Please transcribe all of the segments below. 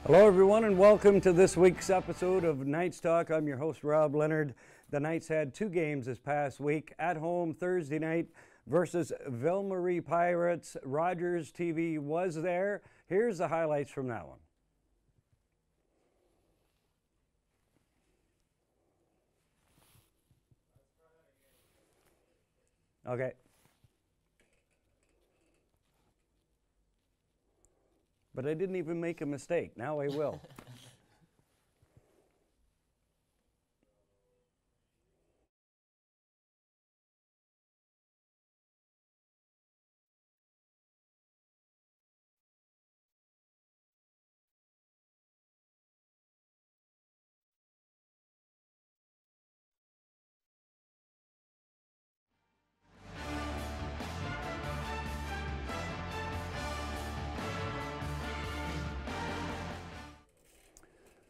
Hello everyone and welcome to this week's episode of Knights Talk. I'm your host Rob Leonard. The Knights had two games this past week. At home Thursday night versus Ville-Marie Pirates. Rogers TV was there. Here's the highlights from that one. Okay. But I didn't even make a mistake. Now I will.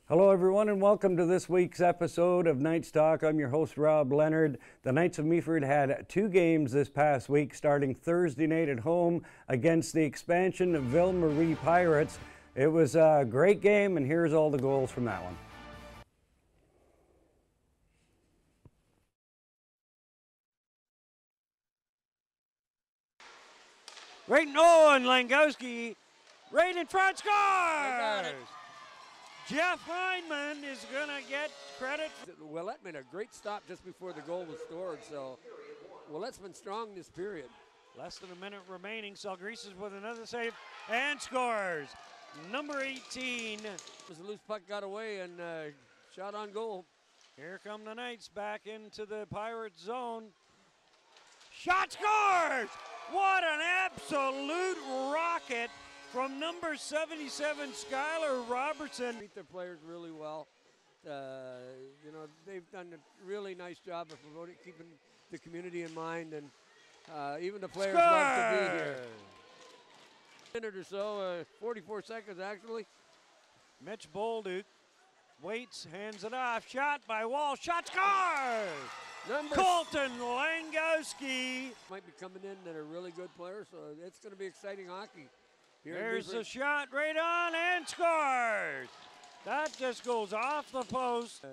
Hello everyone and welcome to this week's episode of Knights Talk. I'm your host Rob Leonard. The Knights of Meaford had two games this past week, starting Thursday night at home against the expansion of Ville-Marie Pirates. It was a great game and here's all the goals from that one. Right on, Langowski, right in front, scores! Jeff Hyndman is going to get credit. Willette made a great stop just before the goal was scored, so Willette's been strong this period. Less than a minute remaining. Salgreases with another save and scores. Number 18. A loose puck got away and shot on goal. Here come the Knights back into the Pirate zone. Shot scores! What an absolute rocket from number 77, Skylar Robertson. Treat their players really well. You know, they've done a really nice job of promoting, keeping the community in mind, and even the players love to be here. A minute or so, 44 seconds actually. Mitch Bolduc waits, hands it off, shot by Wall, shot scores! Colton Langowski. Might be coming in that are really good players, so it's going to be exciting hockey. There's a shot right on and scores. That just goes off the post.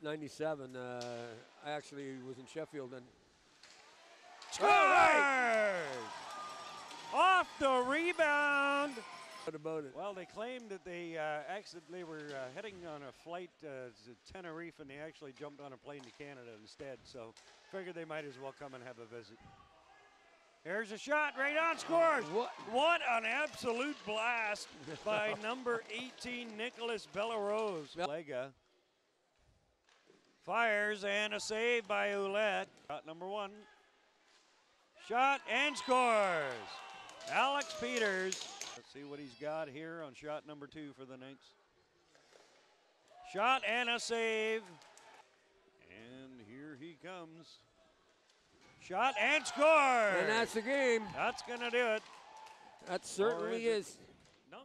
97, I actually was in Sheffield and scores! Off the rebound. What about it? Well, they claimed that they accidentally were heading on a flight to Tenerife and they actually jumped on a plane to Canada instead. So figured they might as well come and have a visit. There's a shot, right on, scores. What an absolute blast by number 18, Nicholas Bellarose. Lega fires and a save by Ouellette. Shot number 1. Shot and scores. Alex Peters. Let's see what he's got here on shot number 2 for the Knights. Shot and a save. And here he comes. Shot and score! And that's the game. That's going to do it. That certainly is. No.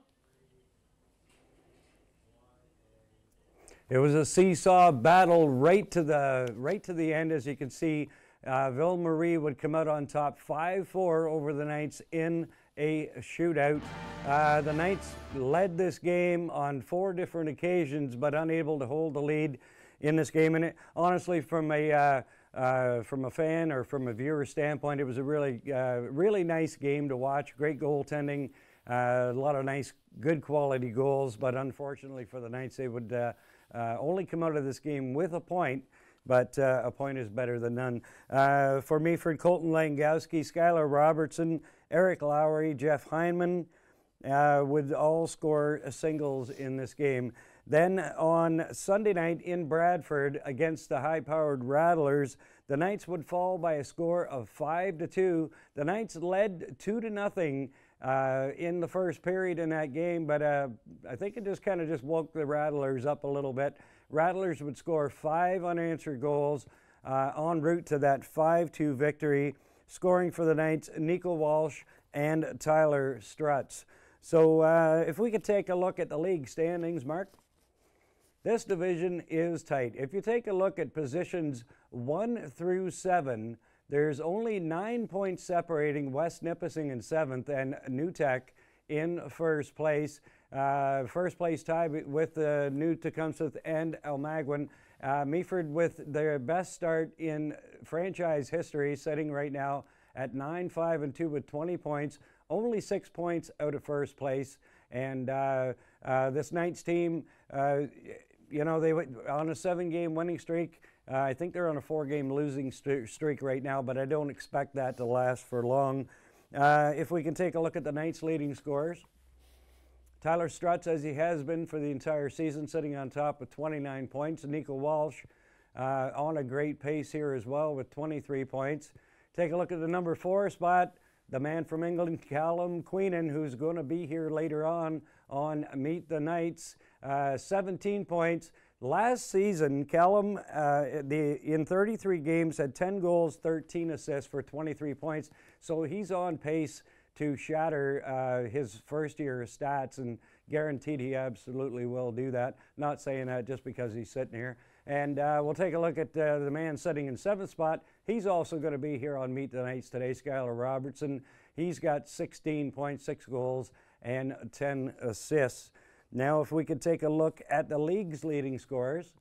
It was a seesaw battle right to the end. As you can see, Ville-Marie would come out on top 5-4 over the Knights in a shootout. The Knights led this game on 4 different occasions, but unable to hold the lead in this game. And honestly, from a fan or from a viewer standpoint, it was a really nice game to watch. Great goaltending, a lot of nice, good quality goals. But unfortunately for the Knights, they would only come out of this game with a point. But a point is better than none. For Meaford, Colton Langowski, Skylar Robertson, Eric Lowry, Jeff Hyndman would all score singles in this game. Then on Sunday night in Bradford against the high-powered Rattlers, the Knights would fall by a score of 5-2. The Knights led 2-0 in the first period in that game, but I think it just kind of woke the Rattlers up a little bit. Rattlers would score 5 unanswered goals en route to that 5-2 victory, scoring for the Knights Nico Walsh and Tyler Struts. So if we could take a look at the league standings, Mark. This division is tight. If you take a look at positions 1 through 7, there's only 9 points separating West Nipissing in 7th and New Tech in first place. First place tie with New Tecumseth and Almaguin. Meaford with their best start in franchise history, sitting right now at 9-5-2 with 20 points, only 6 points out of first place. And this Knights team, you know, they went on a 7-game winning streak. I think they're on a 4-game losing streak right now, but I don't expect that to last for long. If we can take a look at the Knights' leading scorers. Tyler Struts, as he has been for the entire season, sitting on top with 29 points. Nico Walsh on a great pace here as well with 23 points. Take a look at the number 4 spot, the man from England, Callum Queenan, who's going to be here later on Meet the Knights, 17 points. Last season, Callum, in 33 games, had 10 goals, 13 assists for 23 points. So he's on pace to shatter his first-year stats, and guaranteed he absolutely will do that. Not saying that just because he's sitting here. And we'll take a look at the man sitting in 7th spot. He's also going to be here on Meet the Knights today, Skylar Robertson. He's got 16 points, 6 goals, and 10 assists. Now, if we could take a look at the league's leading scorers.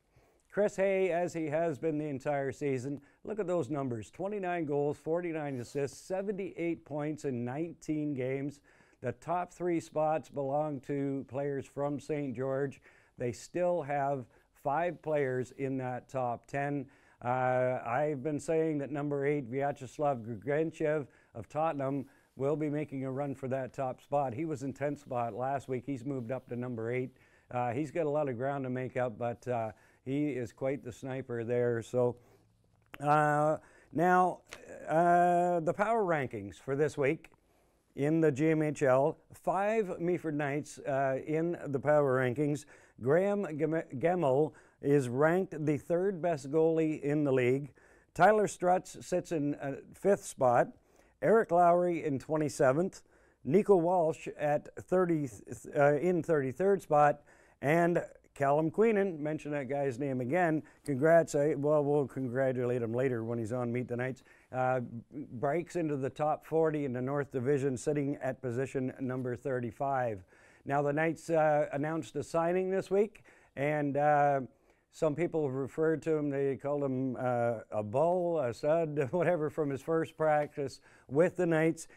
Chris Hay, as he has been the entire season, look at those numbers. 29 goals, 49 assists, 78 points in 19 games. The top 3 spots belong to players from St. George. They still have 5 players in that top 10. I've been saying that number 8, Vyacheslav Grigentchev of Tottenham, will be making a run for that top spot. He was in 10th spot last week. He's moved up to number 8. He's got a lot of ground to make up, but he is quite the sniper there. So now the power rankings for this week in the GMHL. 5 Meaford Knights in the power rankings. Graham Gemmell is ranked the 3rd best goalie in the league. Tyler Struts sits in 5th spot. Eric Lowry in 27th. Nico Walsh at in 33rd spot. And Callum Queenan, mention that guy's name again. Congrats. Well, we'll congratulate him later when he's on Meet the Knights. Breaks into the top 40 in the North Division, sitting at position number 35. Now, the Knights announced a signing this week, and some people have referred to him, they called him a bull, a stud, whatever, from his first practice with the Knights.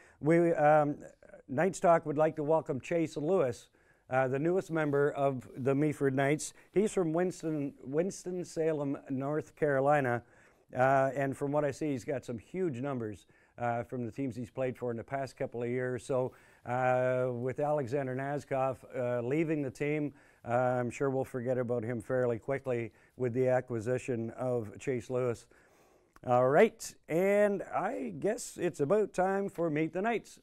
Knights Talk would like to welcome Chase Lewis, the newest member of the Meaford Knights. He's from Winston-Salem, North Carolina, and from what I see, he's got some huge numbers from the teams he's played for in the past couple of years. So with Alexander Nazkov leaving the team, I'm sure we'll forget about him fairly quickly with the acquisition of Chase Lewis. All right, and I guess it's about time for Meet the Knights.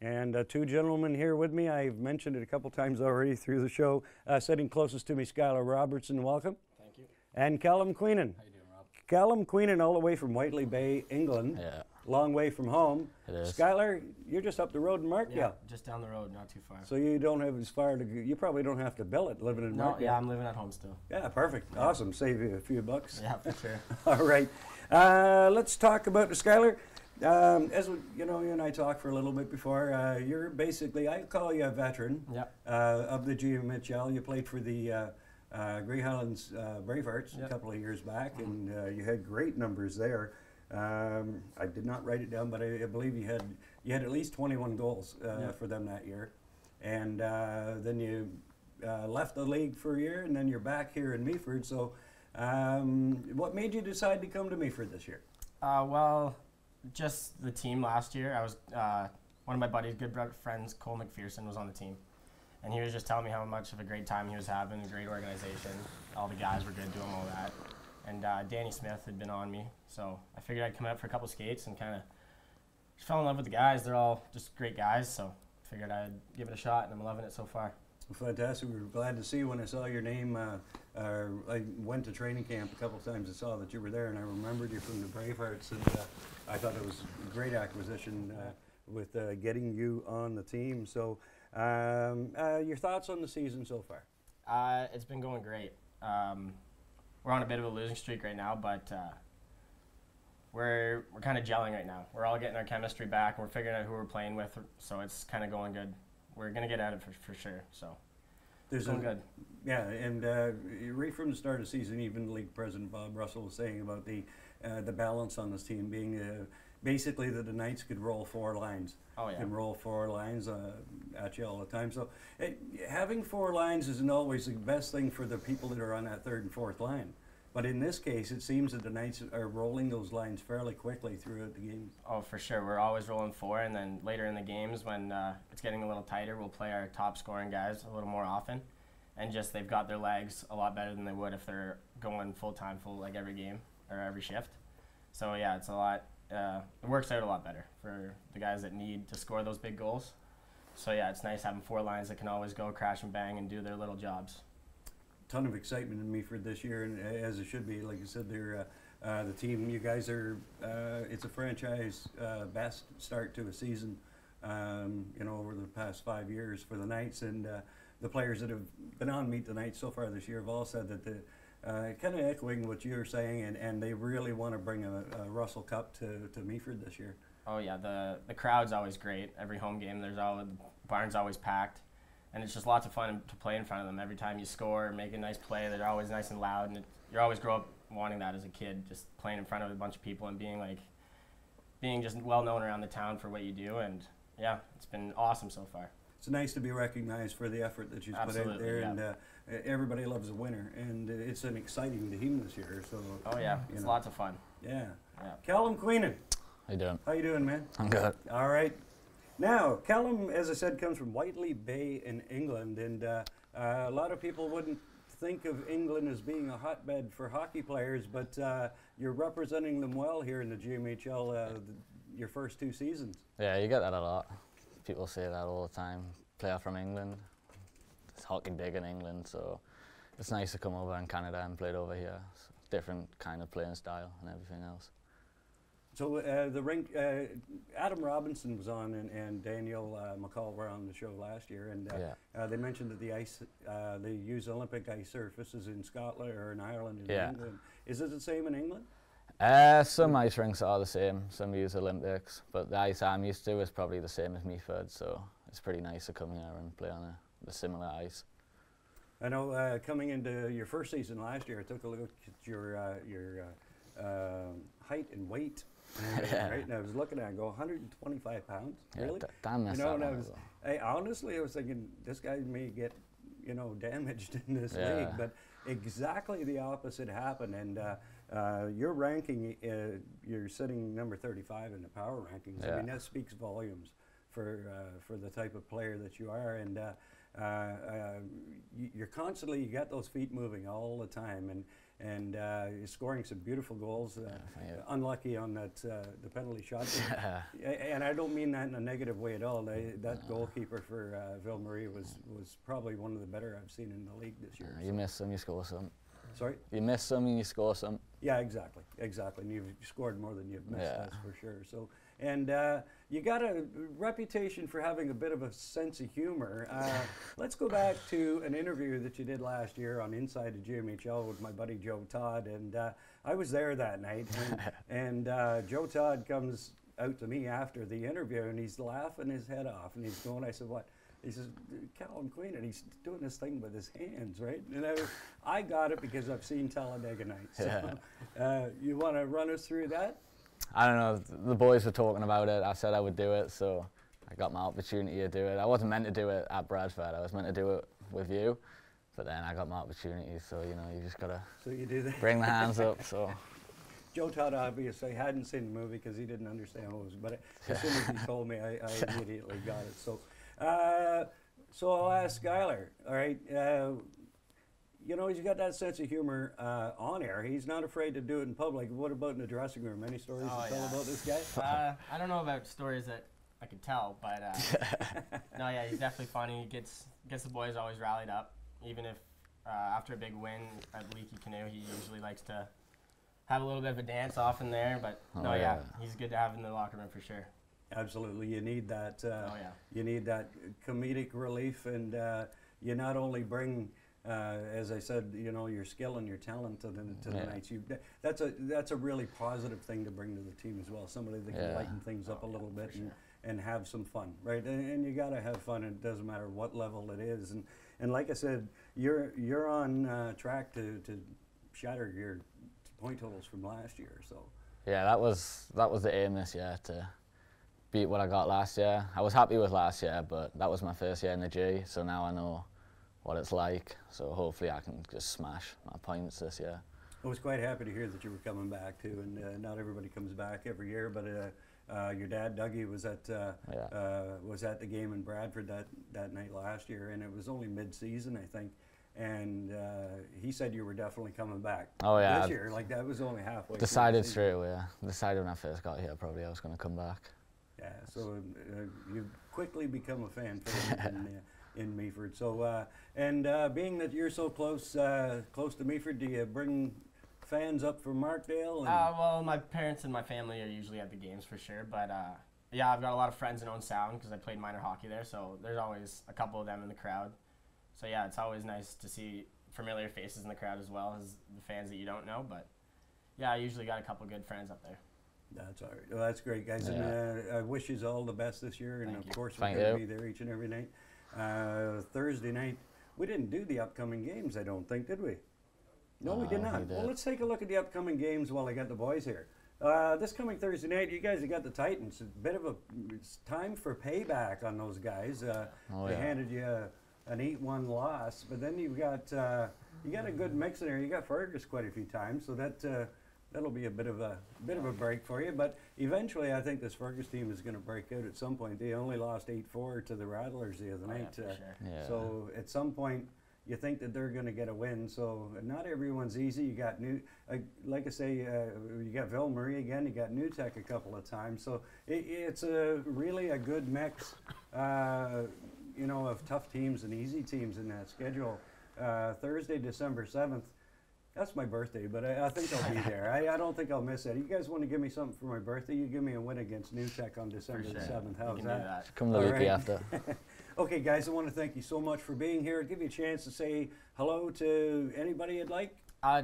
And 2 gentlemen here with me. I've mentioned it a couple times already through the show. Sitting closest to me, Skylar Robertson, welcome. Thank you. And Callum Queenan. How you doing, Rob? Callum Queenan, all the way from Whiteley Bay, England. Yeah. Long way from home. It is. Skylar, you're just up the road in Markdale. Yeah, just down the road, not too far. So you don't have as far to go. You probably don't have to bill it living in Markdale. Yeah, I'm living at home still. Yeah, perfect. Yeah. Awesome. Save you a few bucks. Yeah, for sure. All right. Let's talk about Skylar. As we, you know, you and I talked for a little bit before. You're basically, I call you a veteran of the GMHL. You played for the Grey Highlands Bravehearts a couple of years back, and you had great numbers there. I did not write it down, but I believe you had at least 21 goals for them that year. And then you left the league for a year, and then you're back here in Meaford. So what made you decide to come to Meaford this year? Well, just the team last year. I was one of my buddies, good friends, Cole McPherson, was on the team. And he was just telling me how much of a great time he was having, a great organization. All the guys were good doing all that. And Danny Smith had been on me, so I figured I'd come out for a couple skates and kind of fell in love with the guys. They're all just great guys, so I figured I'd give it a shot, and I'm loving it so far. Well, fantastic. We were glad to see when I saw your name. I went to training camp a couple of times and saw that you were there, and I remembered you from the Bravehearts, and I thought it was a great acquisition with getting you on the team. So your thoughts on the season so far? It's been going great. We're on a bit of a losing streak right now, but we're kind of gelling right now. We're all getting our chemistry back, and we're figuring out who we're playing with, so it's kind of going good. we're going to get out of it for sure. So There's going good. Yeah, and right from the start of the season, even League President Bob Russell was saying about the balance on this team being basically that the Knights could roll 4 lines. Oh, yeah. Can roll 4 lines at you all the time. So having 4 lines isn't always the best thing for the people that are on that 3rd and 4th line. But in this case, it seems that the Knights are rolling those lines fairly quickly throughout the game. Oh, for sure. We're always rolling 4, and then later in the games when it's getting a little tighter, we'll play our top scoring guys a little more often. And just they've got their legs a lot better than they would if they're going full like every game or every shift. So yeah, it's a lot. It works out a lot better for the guys that need to score those big goals. So yeah, it's nice having 4 lines that can always go crash and bang and do their little jobs. Ton of excitement in Meaford this year, and as it should be. Like you said, they're the team. You guys are. It's a franchise best start to a season. Over the past 5 years for the Knights, and the players that have been on Meet the Knights so far this year have all said that the kind of echoing what you're saying, and they really want to bring a Russell Cup to Meaford this year. Oh yeah, the crowd's always great. Every home game, the barn's always packed. And it's just lots of fun to play in front of them. Every time you score or make a nice play, they're always nice and loud. And you always grow up wanting that as a kid, just playing in front of a bunch of people and being just well known around the town for what you do. And yeah, it's been awesome so far. It's nice to be recognized for the effort that you put in there, yeah. and everybody loves a winner. And it's an exciting team this year. So oh yeah, it's lots of fun. Yeah. Yeah. Callum Queenan. How you doing? How you doing, man? I'm good. All right. Now, Callum, as I said, comes from Whiteley Bay in England, and a lot of people wouldn't think of England as being a hotbed for hockey players, but you're representing them well here in the GMHL your first 2 seasons. Yeah, you get that a lot. People say that all the time. Player from England. It's hockey big in England, so it's nice to come over in Canada and play it over here. It's a different kind of playing style and everything else. So the rink, Adam Robinson was on, and Daniel McCall were on the show last year, and they mentioned that the ice, they use Olympic ice surfaces in Scotland or in Ireland and England. Is it the same in England? Some ice rinks are the same. Some use Olympics, but the ice I'm used to is probably the same as Meaford, so it's pretty nice to come here and play on the similar ice. I know coming into your first season last year, I took a look at your height and weight. Right, and I was looking at it and go 125 pounds, really? Yeah, damn, and honestly, I was thinking this guy may get, damaged in this league, but exactly the opposite happened. And your ranking, you're sitting number 35 in the power rankings. I mean, that speaks volumes for the type of player that you are, and you're constantly, you got those feet moving all the time, and you're scoring some beautiful goals. Unlucky on that the penalty shot, and I don't mean that in a negative way at all. That goalkeeper for Ville-Marie was probably one of the better I've seen in the league this year. You miss some, you score some. Sorry? You miss some and you score some. Yeah, exactly. And you've scored more than you've missed, that's for sure. So, and you got a reputation for having a bit of a sense of humor. Let's go back to an interview that you did last year on Inside the GMHL with my buddy Joe Todd, and I was there that night, and Joe Todd comes out to me after the interview, and he's laughing his head off, and he's going, I said, what? He says, Callum Queenan, he's doing this thing with his hands, right? And I got it because I've seen Talladega Nights. So, you want to run us through that? I don't know, the boys were talking about it. I said I would do it, so I got my opportunity to do it. I wasn't meant to do it at Bradford. I was meant to do it with you, but then I got my opportunity, so, you just got to bring the hands up. So. Joe Todd obviously hadn't seen the movie because he didn't understand what it was, but as soon as he told me, I immediately got it. So I'll ask Skylar, all right, he's got that sense of humor on air. He's not afraid to do it in public. What about in the dressing room? Any stories to tell about this guy? I don't know about stories that I could tell, but no, yeah, he's definitely funny. He gets the boys always rallied up. Even if after a big win at Leaky Canoe, he usually likes to have a little bit of a dance off in there. But he's good to have in the locker room for sure. Absolutely, you need that. You need that comedic relief, and you not only bring as I said, you know, your skill and your talent to the Knights. That's a really positive thing to bring to the team as well. Somebody that can lighten things up a little bit and have some fun, right? And you got to have fun. It doesn't matter what level it is. And like I said, you're on track to shatter your point totals from last year. So yeah, that was the aim this year, to beat what I got last year. I was happy with last year, but that was my first year in the G, so now I know what it's like. So hopefully I can just smash my points this year. I was quite happy to hear that you were coming back too, and not everybody comes back every year, but your dad, Dougie, was at the game in Bradford that night last year, and it was only mid-season, I think, and he said you were definitely coming back. Oh yeah, this year, like that was only halfway. Decided straight away. Decided when I first got here, probably I was going to come back. Yeah, so you quickly become a fan favorite in Meaford. So being that you're so close to Meaford, do you bring fans up from Markdale? Well, my parents and my family are usually at the games for sure, but yeah, I've got a lot of friends in Owen Sound because I played minor hockey there, so there's always a couple of them in the crowd. So yeah, it's always nice to see familiar faces in the crowd as well as the fans that you don't know, but yeah, I usually got a couple good friends up there. That's all right. Well, that's great, guys. Yeah. And I wish you all the best this year, and Thank of course Thank we're going to you. be there each and every night. Thursday night, we didn't do the upcoming games, I don't think, did we? No, we did No, not. we did. Well, let's take a look at the upcoming games while I got the boys here. This coming Thursday night, you guys have got the Titans. It's time for payback on those guys. They handed you an 8-1 loss, but then you got a good mix in there. You got Fergus quite a few times, so that'll be a bit of a break for you. But eventually, I think this Fergus team is going to break out at some point. They only lost 8-4 to the Rattlers the other night. Yeah, for sure. Yeah. So at some point, you think that they're going to get a win. So not everyone's easy. You got like I say, you got Ville-Marie again. You got New Tech a couple of times. So it's really a good mix, you know, of tough teams and easy teams in that schedule. Thursday, December 7th. That's my birthday, but I think I'll be there. I don't think I'll miss it. You guys want to give me something for my birthday? You give me a win against New Tech on December the 7th. How's We can do that? Come the All week right. after. Okay, guys, I want to thank you so much for being here. Give you a chance to say hello to anybody you'd like.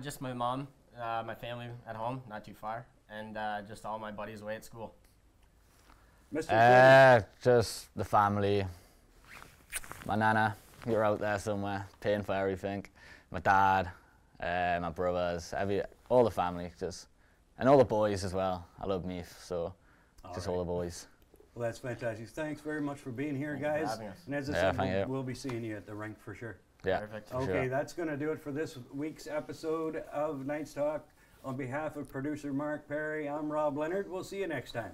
Just my mom, my family at home, not too far, and just all my buddies away at school. Mr. Queenan. Just the family. My nana, you're out there somewhere, paying for everything. My dad, my brothers, all the family, and all the boys as well. I love Meath, so all the boys. Well, that's fantastic. Thanks very much for being here, Thank you for guys. having us. And as I Yeah, thank said, you. we'll be seeing you at the rink for sure. Yeah, Perfect. for Okay, sure. that's going to do it for this week's episode of Knights Talk. On behalf of producer Mark Perry, I'm Rob Leonard. We'll see you next time.